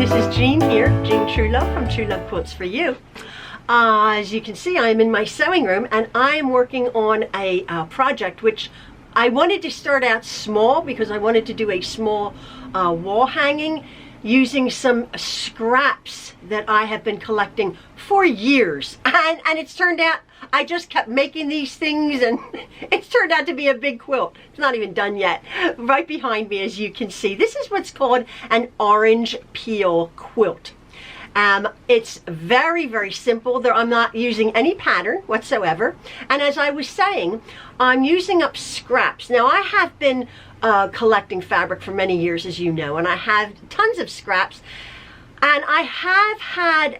this is Jean here, Jean Truelove from Truelove Quilts for You. As you can see, I'm in my sewing room and I'm working on a project which I wanted to start out small because I wanted to do a small wall hanging using some scraps that I have been collecting for years. And it's turned out, I just kept making these things and it's turned out to be a big quilt. It's not even done yet. Right behind me, as you can see, this is what's called an orange peel quilt. It's very, very simple. I'm not using any pattern whatsoever. And as I was saying, I'm using up scraps. Now, I have been collecting fabric for many years, as you know, and I have tons of scraps. And I have had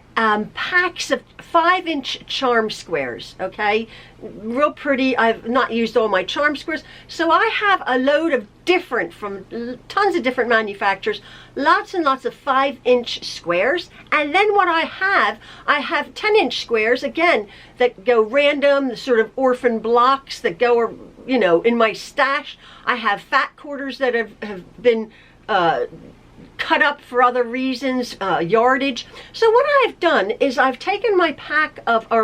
packs of 5-inch charm squares, okay? Real pretty. I've not used all my charm squares. So I have a load of different, from tons of different manufacturers, lots and lots of 5-inch squares. And then what I have 10-inch squares, again, that go random, the sort of orphan blocks that go, you know, in my stash. I have fat quarters that have been cut up for other reasons, yardage. So what I've done is I've taken my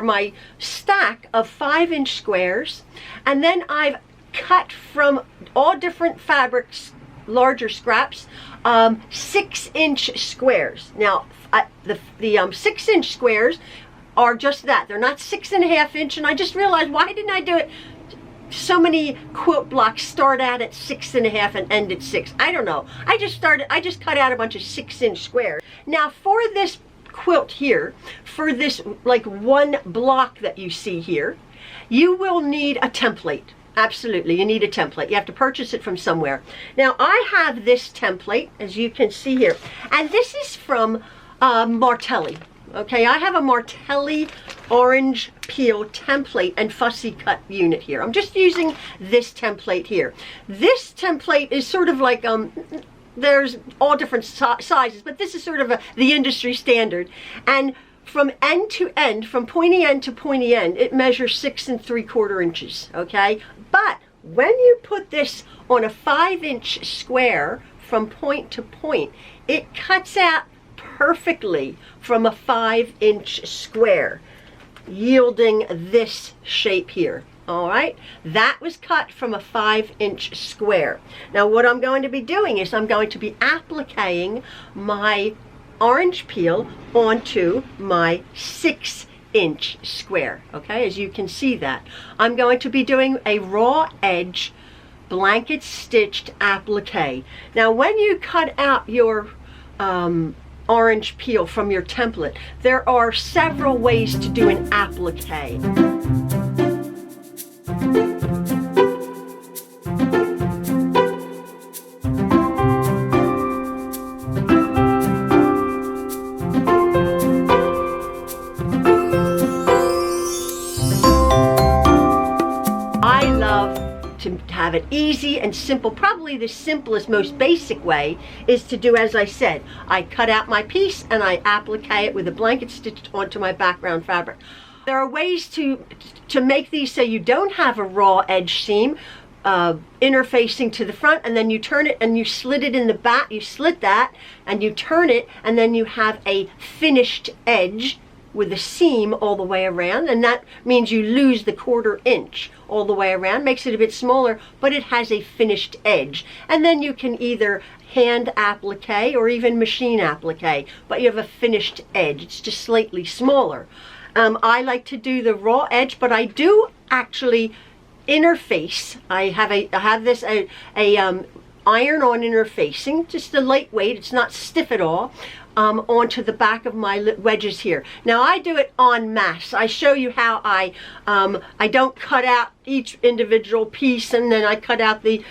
my stack of 5-inch squares, and then I've cut from all different fabrics, larger scraps, 6-inch squares. Now, the 6-inch squares are just that. They're not 6.5 inch, and I just realized, why didn't I do it? So many quilt blocks start out at 6.5 and end at 6. I don't know. I just cut out a bunch of 6-inch squares. Now for this quilt here, for this like one block that you see here, you will need a template. Absolutely, you need a template. You have to purchase it from somewhere. Now I have this template, as you can see here, and this is from Martelli. Okay, I have a Martelli orange peel template and fussy cut unit here. I'm just using this template here. This template is sort of like, there's all different sizes, but this is sort of the industry standard. And from end to end, from pointy end to pointy end, it measures 6 3/4 inches, okay? But when you put this on a 5-inch square from point to point, it cuts out perfectly from a 5-inch square, yielding this shape here. All right, that was cut from a 5-inch square. Now what I'm going to be doing is I'm going to be appliquing my orange peel onto my 6-inch square. Okay, as you can see that. I'm going to be doing a raw edge blanket stitched applique. Now when you cut out your orange peel from your template, there are several ways to do an applique. I love to have it easy and simple. Probably the simplest, most basic way is to do as I said. I cut out my piece and I applique it with a blanket stitched onto my background fabric. There are ways to make these so you don't have a raw edge seam interfacing to the front, and then you turn it and you slit it in the back. You slit that and you turn it, and then you have a finished edge with a seam all the way around, and that means you lose the 1/4 inch all the way around. Makes it a bit smaller, but it has a finished edge. And then you can either hand applique or even machine applique, but you have a finished edge. It's just slightly smaller. I like to do the raw edge, but I do actually interface. I have this iron-on interfacing, just a lightweight. It's not stiff at all. Onto the back of my wedges here. Now I do it en masse. I show you how I don't cut out each individual piece and then I cut out the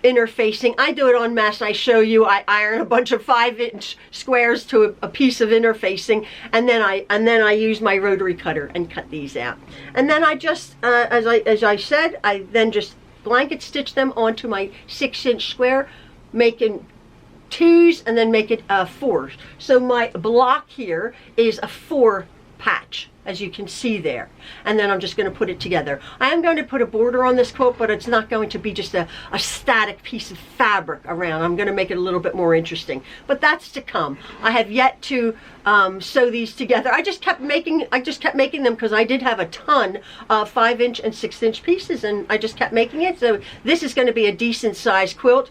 interfacing. I do it en masse. I show you, I iron a bunch of 5-inch squares to a piece of interfacing, and then I use my rotary cutter and cut these out. And then I just, as I said, I then just blanket stitch them onto my 6-inch square, making 2s and then make it 4s. So my block here is a 4 patch, as you can see there. And then I'm just going to put it together. I am going to put a border on this quilt, but it's not going to be just a static piece of fabric around. I'm going to make it a little bit more interesting. But that's to come. I have yet to sew these together. I just kept making them because I did have a ton of 5-inch and 6-inch pieces, and I just kept making it. So this is going to be a decent sized quilt.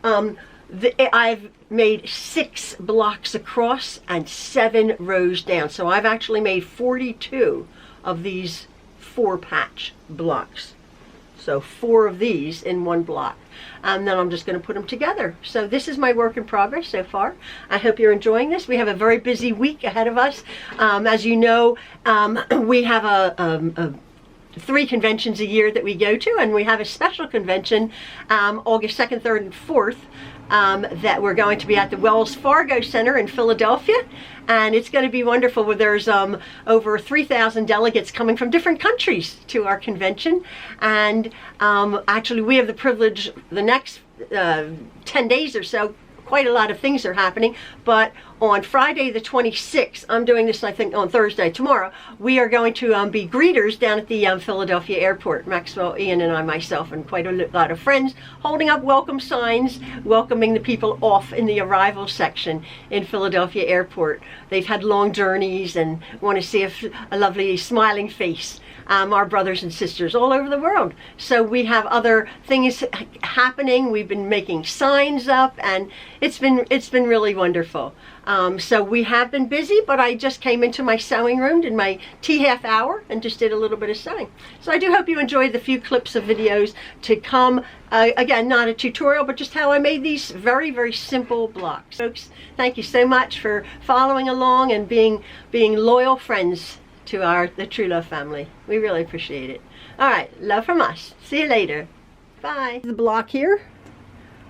I've made 6 blocks across and 7 rows down. So I've actually made 42 of these 4-patch blocks. So 4 of these in 1 block. And then I'm just going to put them together. So this is my work in progress so far. I hope you're enjoying this. We have a very busy week ahead of us. As you know, we have 3 conventions a year that we go to, and we have a special convention August 2nd, 3rd, and 4th that we're going to be at the Wells Fargo Center in Philadelphia, and it's going to be wonderful. Where there's over 3,000 delegates coming from different countries to our convention, and actually we have the privilege the next 10 days or so. Quite a lot of things are happening, but on Friday the 26th, I'm doing this I think on Thursday, tomorrow, we are going to be greeters down at the Philadelphia airport. Maxwell, Ian, and I, myself, and quite a lot of friends, holding up welcome signs, welcoming the people off in the arrival section in Philadelphia airport. They've had long journeys and want to see a lovely smiling face. Our brothers and sisters all over the world. So we have other things happening. We've been making signs up, and it's been really wonderful. So we have been busy, but I just came into my sewing room, did my tea half hour, and just did a little bit of sewing. So I do hope you enjoyed the few clips of videos to come. Again, not a tutorial, but just how I made these very, very simple blocks. Folks, thank you so much for following along and being loyal friends to the Truelove family. We really appreciate it. All right, love from us. See you later. Bye. The block here,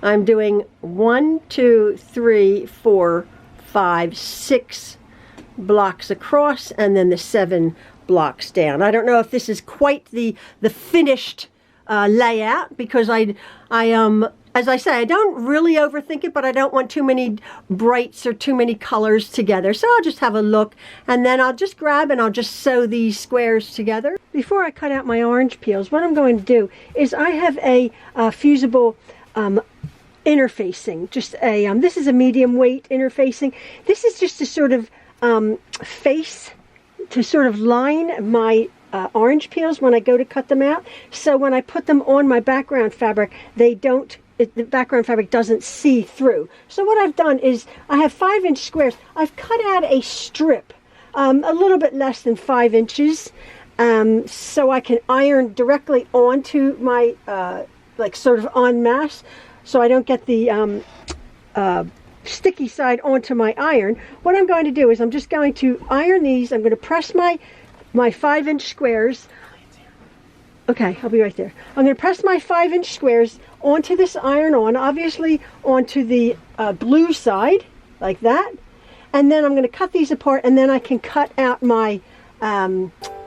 I'm doing 1, 2, 3, 4, 5, 6 blocks across, and then the 7 blocks down. I don't know if this is quite the finished layout, because as I say, I don't really overthink it, but I don't want too many brights or too many colors together. So I'll just have a look, and then I'll just grab and I'll just sew these squares together. Before I cut out my orange peels, what I'm going to do is I have a fusible interfacing. Just this is a medium weight interfacing. This is just to sort of face, to sort of line my orange peels when I go to cut them out. So when I put them on my background fabric, the background fabric doesn't see through. So what I've done is I have 5-inch squares. I've cut out a strip a little bit less than 5 inches, so I can iron directly onto my like sort of en masse, so I don't get the sticky side onto my iron. What I'm going to do is I'm just going to iron these. I'm going to press my 5-inch squares. Okay, I'll be right there. I'm going to press my 5-inch squares onto this iron-on, obviously onto the blue side, like that. And then I'm going to cut these apart, and then I can cut out my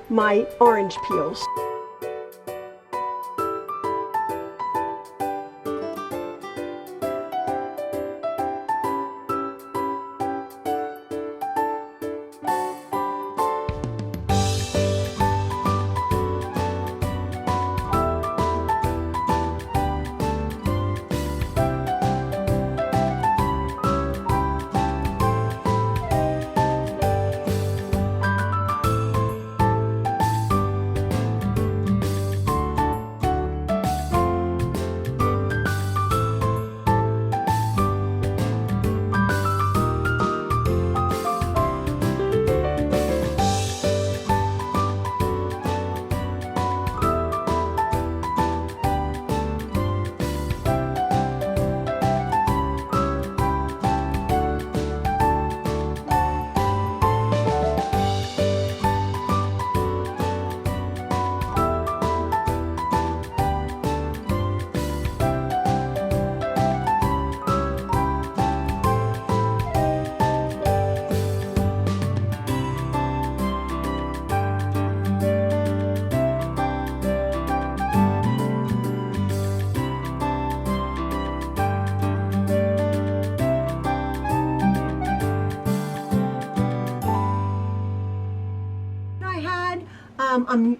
my orange peels.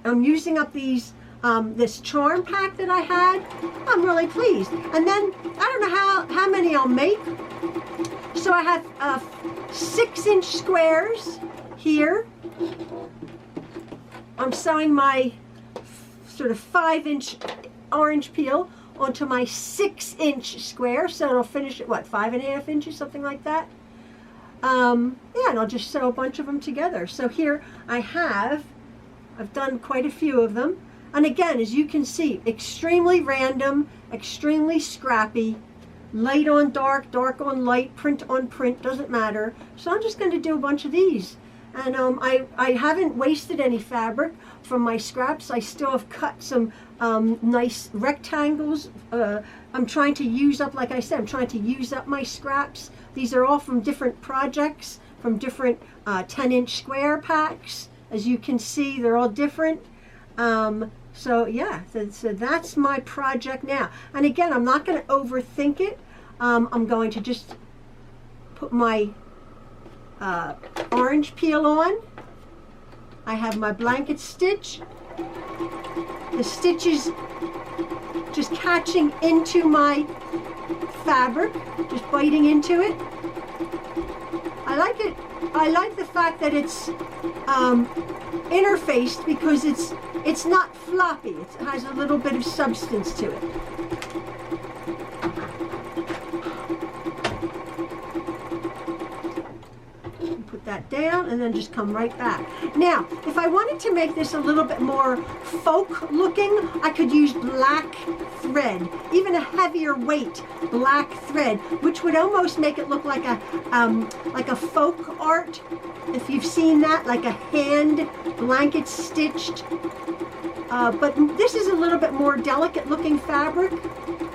I'm using up these this charm pack that I had. I'm really pleased. And then I don't know how many I'll make. So I have 6-inch squares here. I'm sewing my sort of 5-inch orange peel onto my 6-inch square, so it'll finish at what, 5.5 inches, something like that. Yeah, and I'll just sew a bunch of them together. So here I've done quite a few of them. And again, as you can see, extremely random, extremely scrappy, light on dark, dark on light, print on print, doesn't matter. So I'm just going to do a bunch of these. And I haven't wasted any fabric from my scraps. I still have cut some nice rectangles. I'm trying to use up, like I said, I'm trying to use up my scraps. These are all from different projects, from different 10-inch square packs. As you can see, they're all different. So yeah, so that's my project now. And again, I'm not going to overthink it. I'm going to just put my orange peel on. I have my blanket stitch. The stitch is just catching into my fabric, just biting into it. I like it. I like the fact that it's interfaced because it's not floppy. It has a little bit of substance to it. Put that down and then just come right back. Now, if I wanted to make this a little bit more folk looking, I could use black thread, even a heavier weight black thread, which would almost make it look like a folk art. If you've seen that, like a hand blanket stitched. But this is a little bit more delicate looking fabric,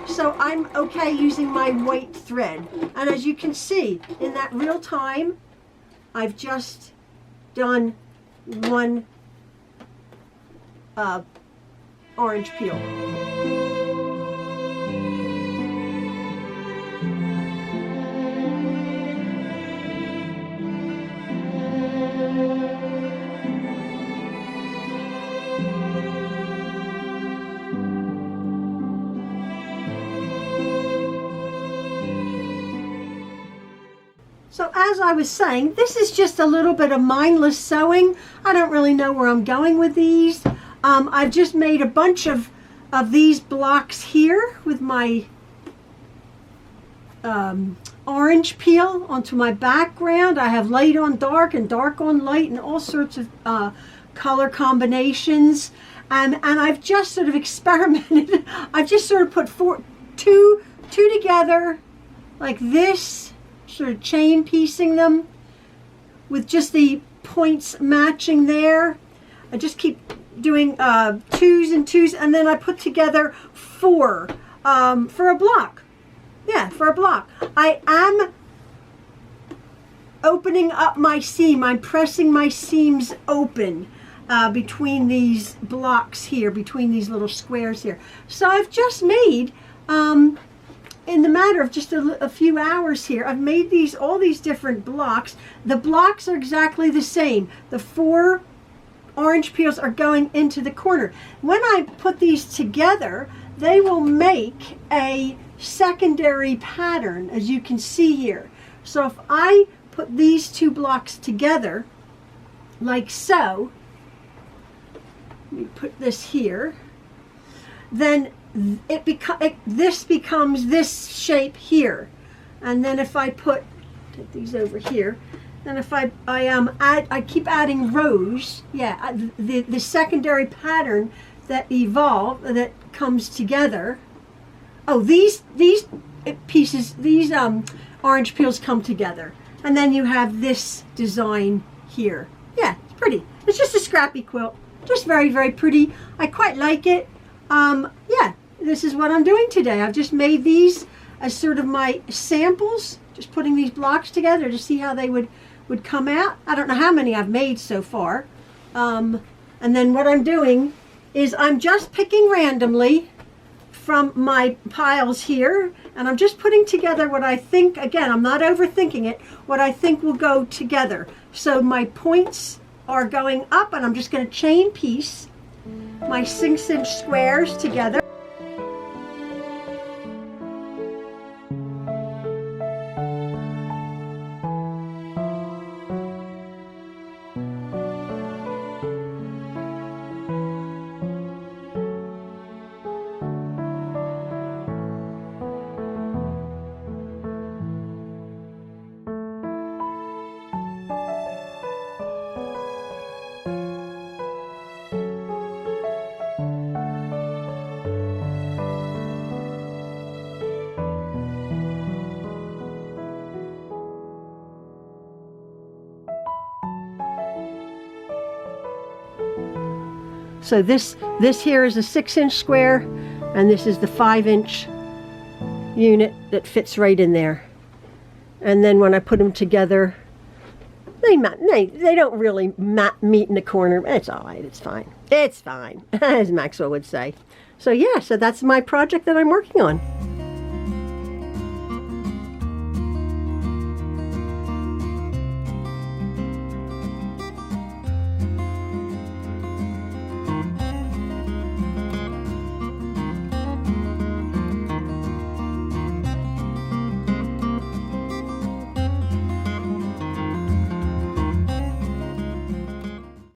so I'm okay using my white thread. And as you can see, in that real time, I've just done one orange peel. So as I was saying, this is just a little bit of mindless sewing. I don't really know where I'm going with these. I've just made a bunch of these blocks here with my orange peel onto my background. I have light on dark and dark on light and all sorts of color combinations. And I've just sort of experimented. I've just sort of put two together like this, sort of chain piecing them with just the points matching there. I just keep doing twos and twos, and then I put together 4 for a block. Yeah, for a block. I am opening up my seam. I'm pressing my seams open between these blocks here, between these little squares here. So I've just made in the matter of just a few hours here, I've made all these different blocks. The blocks are exactly the same. The 4 orange peels are going into the corner. When I put these together, they will make a secondary pattern, as you can see here. So if I put these 2 blocks together, like so, let me put this here, then this becomes this shape here. And then if I take these over here, then if I keep adding rows, yeah, the secondary pattern that comes together. Oh, these pieces, these orange peels come together, and then you have this design here. Yeah, it's pretty. It's just a scrappy quilt, just very, very pretty. I quite like it. Yeah, this is what I'm doing today. I've just made these as sort of my samples, just putting these blocks together to see how they would come out. I don't know how many I've made so far. And then what I'm doing is I'm just picking randomly from my piles here, and I'm just putting together what I think, again, I'm not overthinking it, what I think will go together. So my points are going up, and I'm just going to chain piece my 6-inch squares together. So this here is a 6-inch square, and this is the 5-inch unit that fits right in there. And then when I put them together, they don't really meet in the corner. It's all right. It's fine. It's fine, as Maxwell would say. So yeah, so that's my project that I'm working on.